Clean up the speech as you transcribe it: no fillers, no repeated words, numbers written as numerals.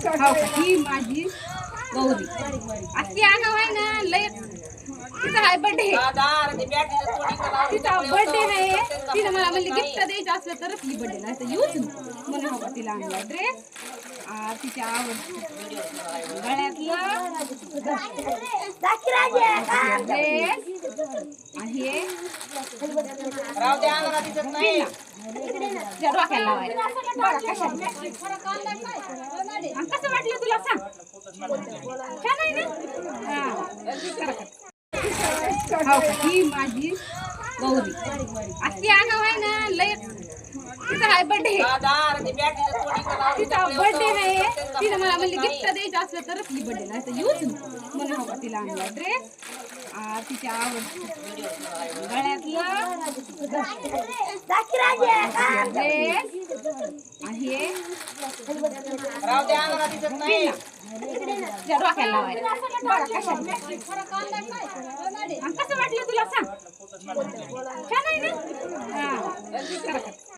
हो का ही माझी गौरी अशी आगाव आहे ना लय तिचा आहे बर्थडे तिचा बर्थडे आहे तिने मला म्हणली गिफ्ट द्यायचं असलं तरच मी बर्थडे नाही तर येऊच म्हणून हो का तिला आणला ड्रेस तिच्या आवड गळ्यातलं ड्रेस आणि हे डोक्याला लावायला कसं वाटलं तुला सांग छान आहे ना हो का ही माझी गौरी अशी आगाव आहे ना लय तिचा आहे बर्थडे तिचा बर्थडे आहे तिने मला म्हणली गिफ्ट द्यायचं असलं तरच मी बर्थडे नाही तर येऊच म्हणून हो का तिला आणला ड्रेस तिच्या आवड गळ्यातलं ड्रेस आणि हे डोक्याला लावायला कसं वाटलं तुला सांग छान आहे ना